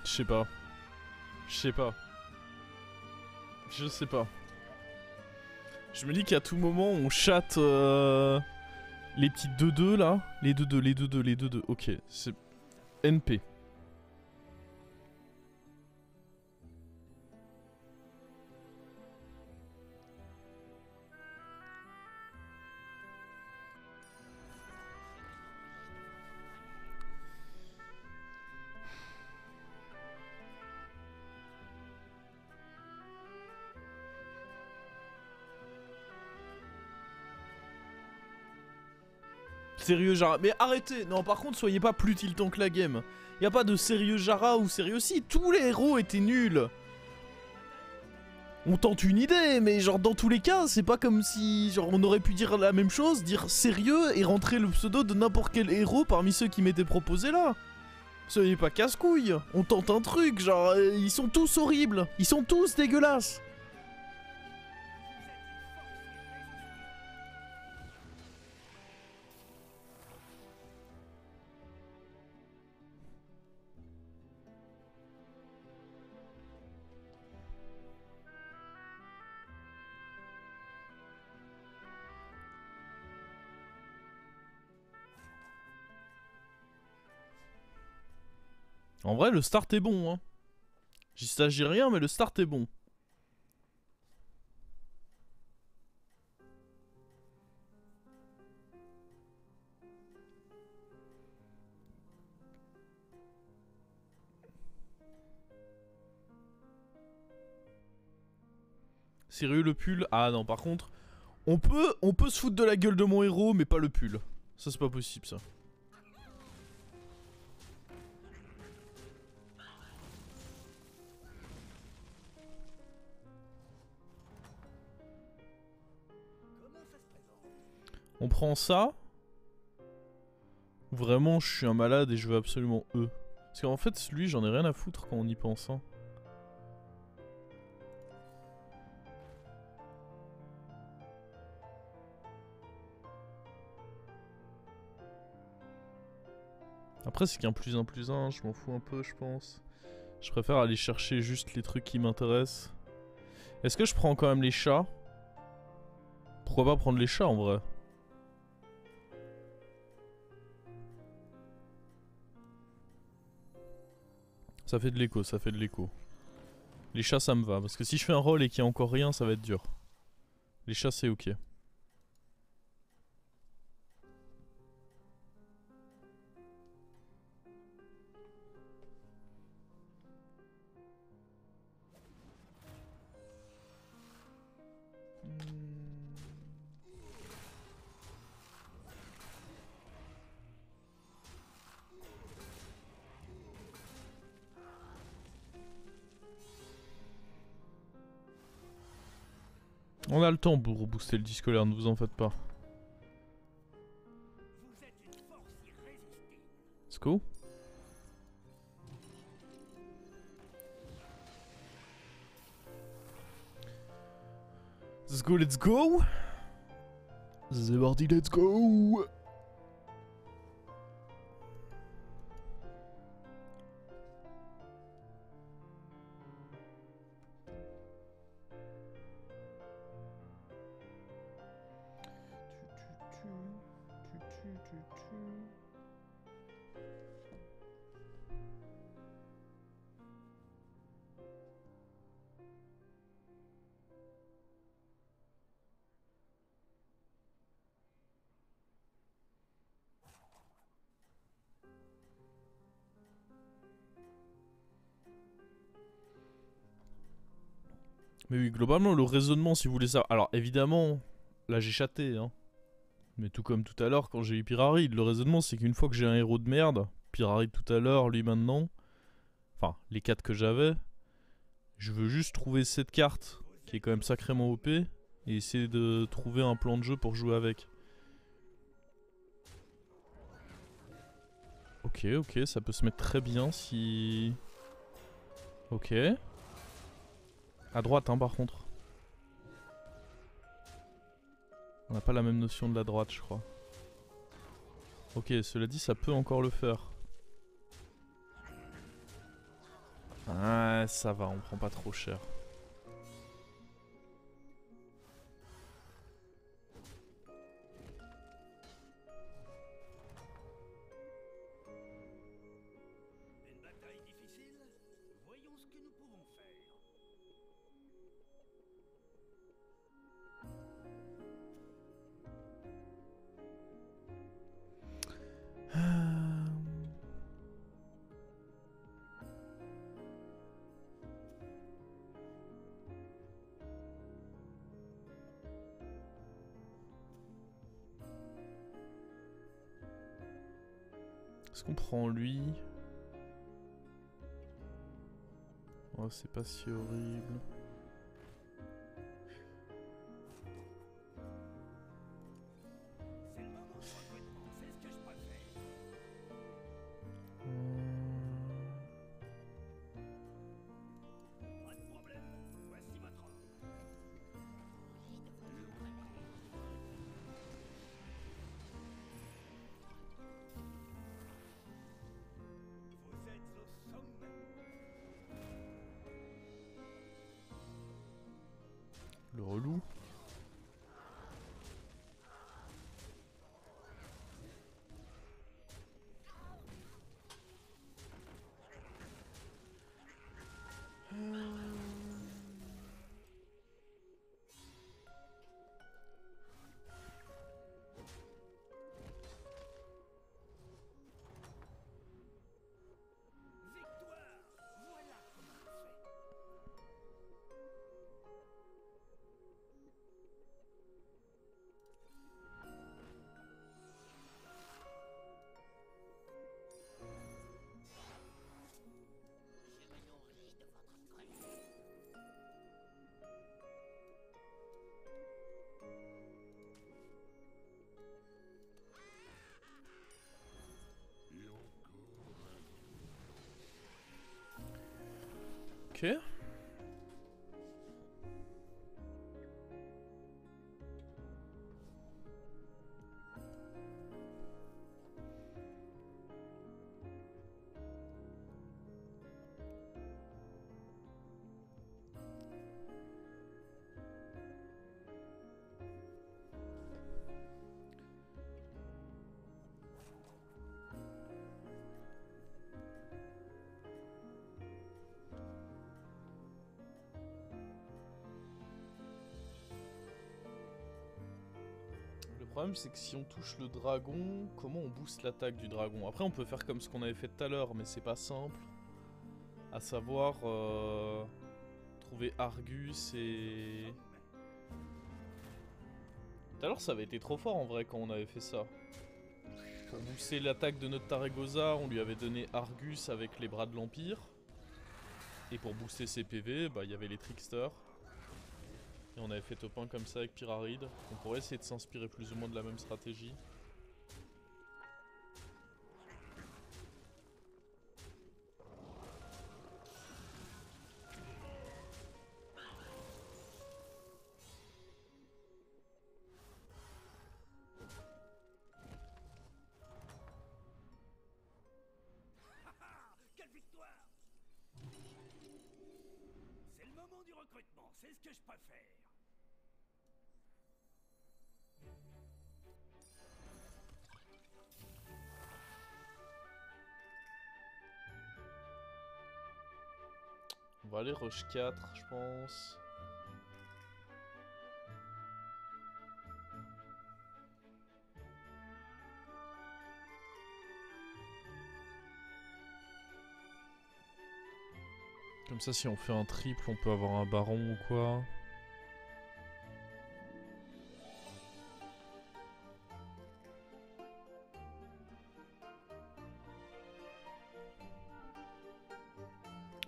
Je sais pas. Je sais pas. Je sais pas. Je me dis qu'à tout moment on chatte les petits 2-2 là. Les 2-2, les 2-2, les 2-2. Ok, c'est NP. Sérieux Jara, mais arrêtez. Non, par contre, soyez pas plus tiltant que la game. Y a pas de sérieux Jara ou sérieux si. Tous les héros étaient nuls. On tente une idée, mais genre dans tous les cas, c'est pas comme si genre on aurait pu dire la même chose, dire sérieux et rentrer le pseudo de n'importe quel héros parmi ceux qui m'étaient proposés là. Soyez pas casse-couille. On tente un truc, genre ils sont tous horribles, ils sont tous dégueulasses. En vrai, le start est bon, hein. J'y s'agit rien, mais le start est bon. Sérieux le pull? Ah non, par contre, on peut se foutre de la gueule de mon héros, mais pas le pull. Ça c'est pas possible ça. On prend ça. Vraiment, je suis un malade et je veux absolument eux. Parce qu'en fait, lui, j'en ai rien à foutre quand on y pense. Hein. Après, c'est qu'un plus un, je m'en fous un peu, je pense. Je préfère aller chercher juste les trucs qui m'intéressent. Est-ce que je prends quand même les chats? Pourquoi pas prendre les chats en vrai? Ça fait de l'écho, ça fait de l'écho. Les chats ça me va, parce que si je fais un rôle et qu'il y a encore rien, ça va être dur. Les chats c'est ok. On a le temps pour booster le disque scolaire, ne vous en faites pas. Let's go. Let's go, let's go. C'est parti, let's go. Mais oui, globalement, le raisonnement, si vous voulez ça... Alors, évidemment, là, j'ai chaté, hein. Mais tout comme tout à l'heure, quand j'ai eu Pyraride, le raisonnement, c'est qu'une fois que j'ai un héros de merde, Pyraride tout à l'heure, lui maintenant... Enfin, les 4 que j'avais... Je veux juste trouver cette carte, qui est quand même sacrément OP, et essayer de trouver un plan de jeu pour jouer avec. Ok, ok, ça peut se mettre très bien si... Ok. À droite, hein, par contre. On n'a pas la même notion de la droite, je crois. Ok, cela dit, ça peut encore le faire. Ouais, ça va, on prend pas trop cher. Une bataille difficile? Voyons ce que nous pouvons faire. Est-ce qu'on prend lui? Oh, c'est pas si horrible. C'est le moment du recrutement, c'est ce que je préfère. Pas de problème, voici votre ordre. Vous êtes au sommet. Le relou. Victoire! Voilà comment on fait. Je me nourris de votre colère. Ok. Le problème c'est que si on touche le dragon, comment on booste l'attaque du dragon? Après on peut faire comme ce qu'on avait fait tout à l'heure, mais c'est pas simple. À savoir trouver Argus et... Tout à l'heure ça avait été trop fort en vrai quand on avait fait ça. Pour booster l'attaque de notre Taragosa, on lui avait donné Argus avec les bras de l'Empire. Et pour booster ses PV, bah il y avait les Tricksters. Et on avait fait top 1 comme ça avec Pyraride. On pourrait essayer de s'inspirer plus ou moins de la même stratégie. Quelle victoire! C'est le moment du recrutement, c'est ce que je préfère. On va aller rush 4 je pense. Comme ça si on fait un triple on peut avoir un baron ou quoi.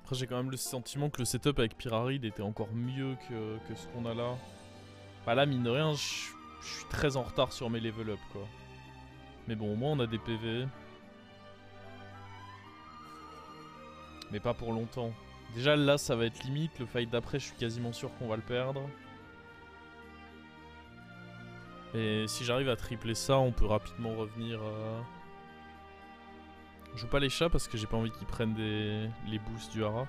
Après j'ai quand même le sentiment que le setup avec Pyraride était encore mieux que ce qu'on a là. Bah là mine de rien je suis très en retard sur mes level up quoi. Mais bon au moins on a des PV. Mais pas pour longtemps. Déjà là ça va être limite, le fight d'après je suis quasiment sûr qu'on va le perdre. Et si j'arrive à tripler ça on peut rapidement revenir... Je joue pas les chats parce que j'ai pas envie qu'ils prennent les boosts du Hara.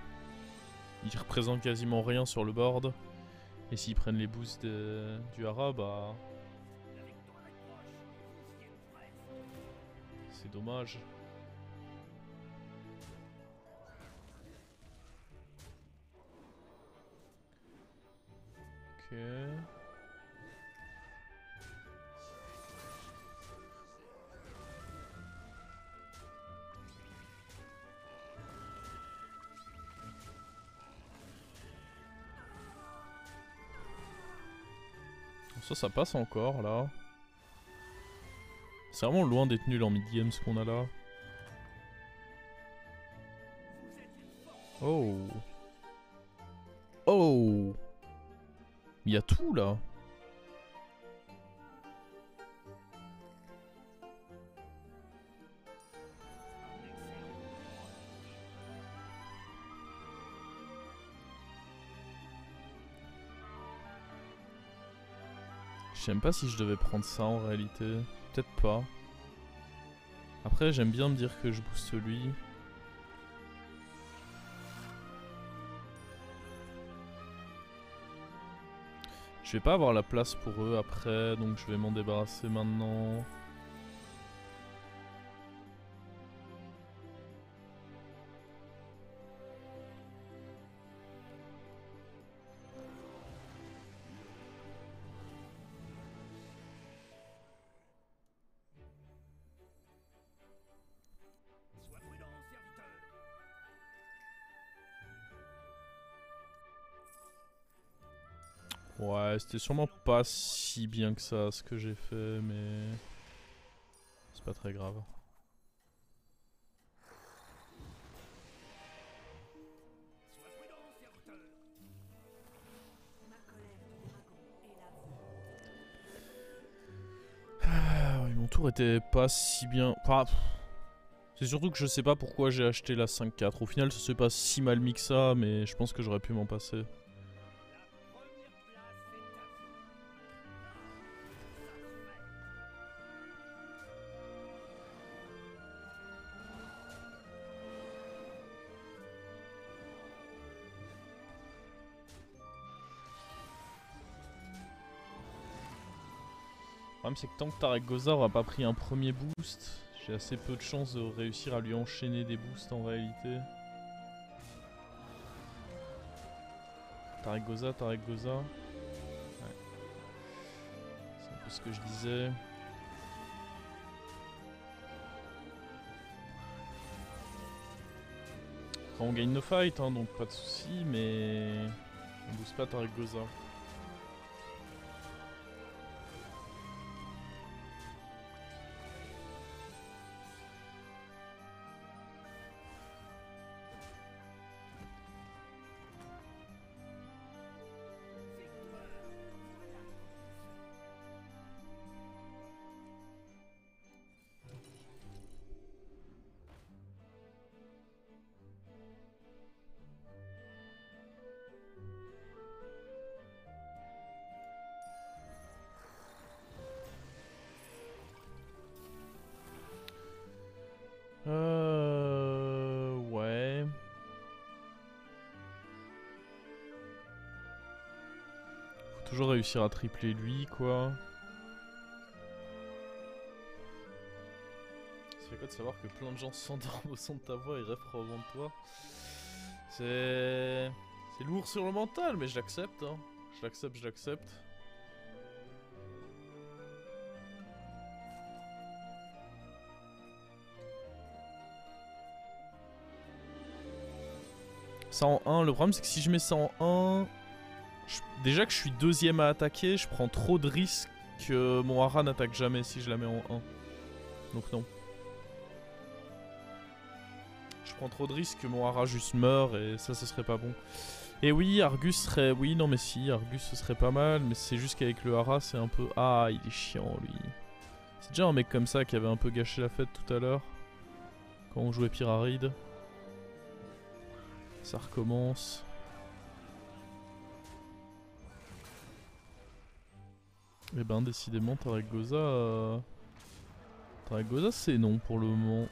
ils représentent quasiment rien sur le board. Et s'ils prennent les boosts du Hara, bah... c'est dommage. Ok. Ça passe encore là. C'est vraiment loin d'être nul en mid-game ce qu'on a là. Oh. Oh. Il y a tout là. Je sais même pas si je devais prendre ça en réalité. Peut-être pas. Après j'aime bien me dire que je booste lui. Je vais pas avoir la place pour eux après, donc je vais m'en débarrasser maintenant. Ouais, c'était sûrement pas si bien que ça ce que j'ai fait, mais c'est pas très grave. Ah, ouais, mon tour était pas si bien. Enfin, c'est surtout que je sais pas pourquoi j'ai acheté la 5-4. Au final, ça s'est pas si mal mis que ça, mais je pense que j'aurais pu m'en passer. Le problème c'est que tant que Tarek Goza aura pas pris un premier boost, j'ai assez peu de chances de réussir à lui enchaîner des boosts en réalité. Tarek Goza. Ouais. C'est un peu ce que je disais. Enfin, on gagne nos fights, hein, donc pas de soucis, mais on booste pas Tarek Goza. Ouais. Faut toujours réussir à tripler lui, quoi. Ça fait quoi de savoir que plein de gens s'endorment au son de ta voix et rêvent au vent de toi? C'est lourd sur le mental, mais je l'accepte, hein. Je l'accepte. Ça en 1, le problème c'est que si je mets ça en 1, déjà que je suis deuxième à attaquer, je prends trop de risques que mon Hara n'attaque jamais si je la mets en 1. Donc non. Je prends trop de risques que mon Hara juste meure et ça ce serait pas bon. Et oui, Argus serait... Oui, non mais si, Argus ce serait pas mal, mais c'est juste qu'avec le Hara c'est un peu... Ah, il est chiant lui. C'est déjà un mec comme ça qui avait un peu gâché la fête tout à l'heure. Quand on jouait Pyraride. Ça recommence. Et ben décidément Tarek Goza... Tarek Goza c'est non pour le moment.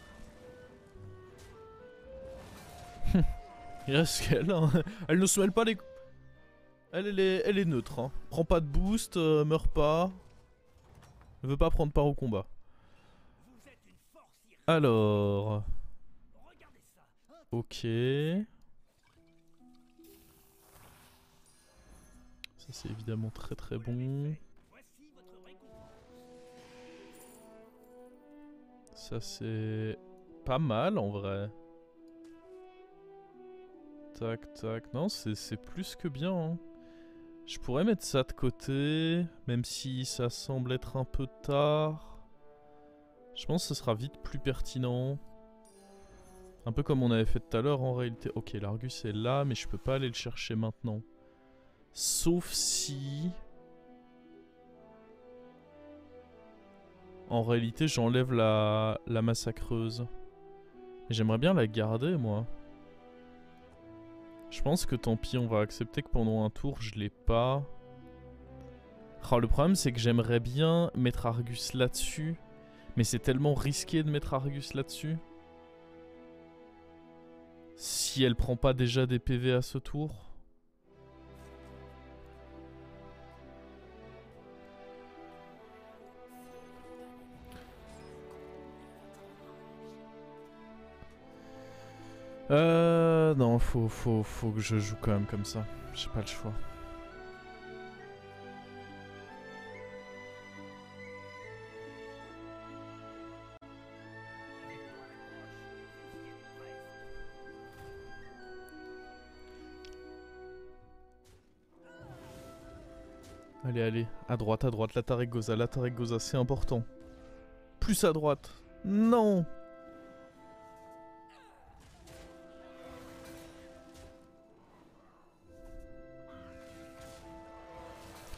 Il reste qu'elle, hein. Elle ne se mêle pas les... Elle est neutre, hein. Prend pas de boost, meurt pas. Ne veut pas prendre part au combat. Vous êtes une force irrésistible. Alors... Regardez ça. Ok. Ça c'est évidemment très très bon. Voici votre récompense. Ça c'est pas mal en vrai. Tac tac. Non, c'est plus que bien. Hein. Je pourrais mettre ça de côté, même si ça semble être un peu tard. Je pense que ce sera vite plus pertinent. Un peu comme on avait fait tout à l'heure en réalité. Ok, l'Argus est là, mais je peux pas aller le chercher maintenant. Sauf si... En réalité, j'enlève la massacreuse. Mais j'aimerais bien la garder, moi. Je pense que tant pis, on va accepter que pendant un tour, je l'ai pas. Oh, le problème, c'est que j'aimerais bien mettre Argus là-dessus. Mais c'est tellement risqué de mettre Argus là-dessus. Si elle prend pas déjà des PV à ce tour. Non, faut que je joue quand même comme ça. J'ai pas le choix. Allez, allez, à droite, la Taragosa, c'est important. Plus à droite. Non!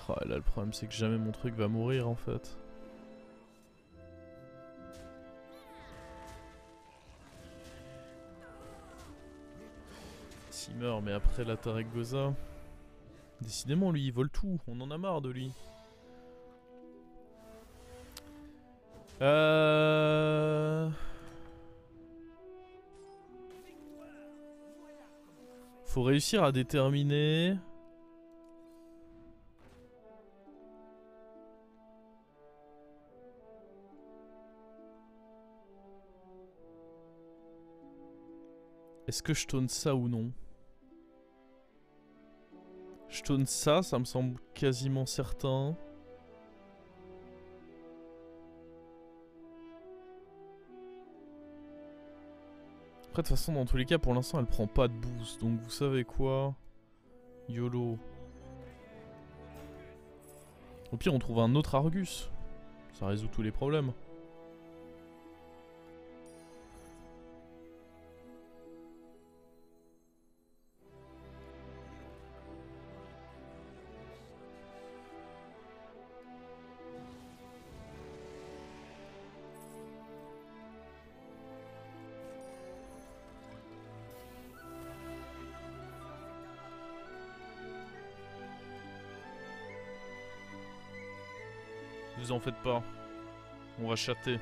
Oh, là, le problème, c'est que jamais mon truc va mourir, en fait. S'il meurt, mais après la Taragosa... Décidément, lui, il vole tout. On en a marre de lui. Faut réussir à déterminer... Est-ce que je tourne ça ou non? Je tourne ça, ça me semble quasiment certain. Après, de toute façon, dans tous les cas, pour l'instant, elle prend pas de boost. Donc, vous savez quoi? YOLO. Au pire, on trouve un autre Argus. Ça résout tous les problèmes. Vous en faites pas. On va chatter.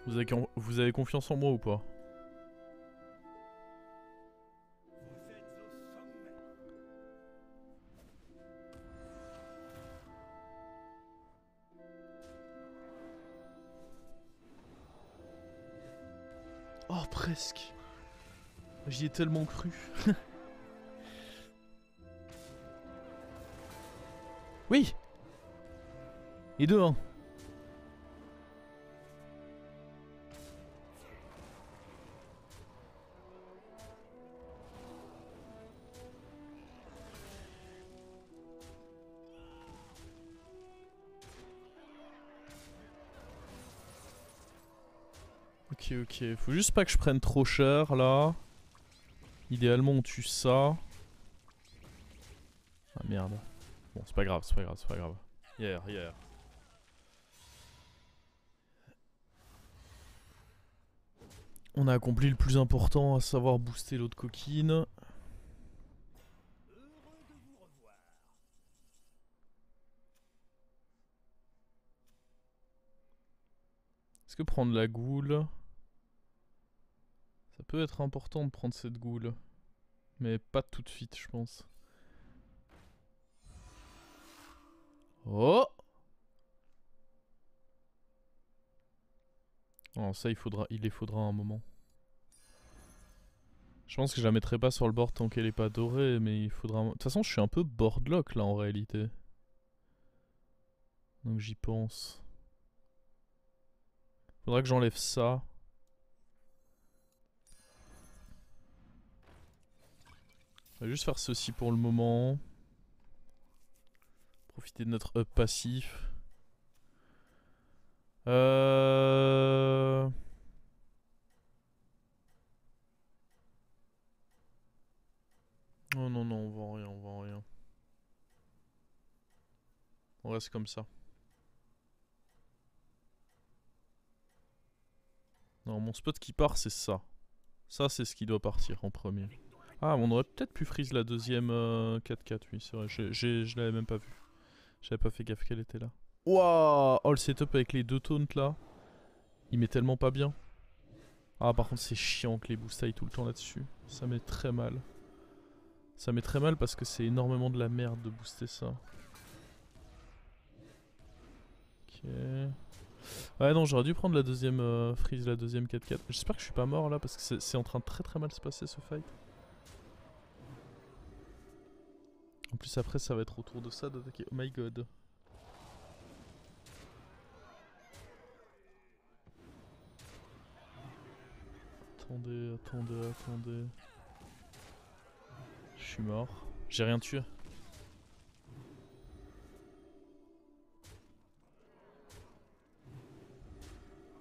Vous avez confiance en moi ou pas? Vous êtes au sommet. Oh, presque. J'y ai tellement cru. Oui. Et 2-1. Ok, ok. Faut juste pas que je prenne trop cher, là. Idéalement, on tue ça. Ah, merde. Bon, c'est pas grave, c'est pas grave, c'est pas grave. Hier. On a accompli le plus important, à savoir booster l'autre coquine. Heureux de vous revoir. Est-ce que prendre la goule... Ça peut être important de prendre cette goule. Mais pas tout de suite, je pense. Oh! Oh, ça, il les faudra un moment. Je pense que je la mettrai pas sur le board tant qu'elle est pas dorée, mais il faudra... De toute façon, je suis un peu boardlock là en réalité. Donc j'y pense. Faudra que j'enlève ça. On va juste faire ceci pour le moment. Profiter de notre up passif. Oh non, non, on vend rien, on vend rien. On reste comme ça. Non, mon spot qui part, c'est ça. Ça, c'est ce qui doit partir en premier. Ah, on aurait peut-être pu freeze la deuxième 4-4, oui, c'est vrai. Je l'avais même pas vu. J'avais pas fait gaffe qu'elle était là. Waouh! Oh, le setup avec les deux taunts là. Il met tellement pas bien. Ah, par contre, c'est chiant que les boosts aillent tout le temps là-dessus. Ça met très mal. Ça met très mal parce que c'est énormément de la merde de booster ça. Ok. Ouais, non, j'aurais dû prendre la deuxième freeze, la deuxième 4-4. J'espère que je suis pas mort là parce que c'est en train de très mal se passer ce fight. En plus, après, ça va être autour de ça d'attaquer. Oh my god. Attendez, attendez, attendez. Je suis mort. J'ai rien tué.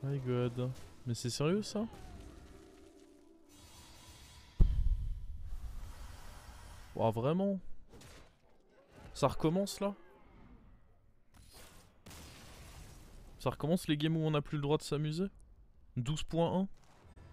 My god. Mais c'est sérieux ça? Ouah, vraiment? Ça recommence là? Ça recommence les games où on n'a plus le droit de s'amuser? 12.1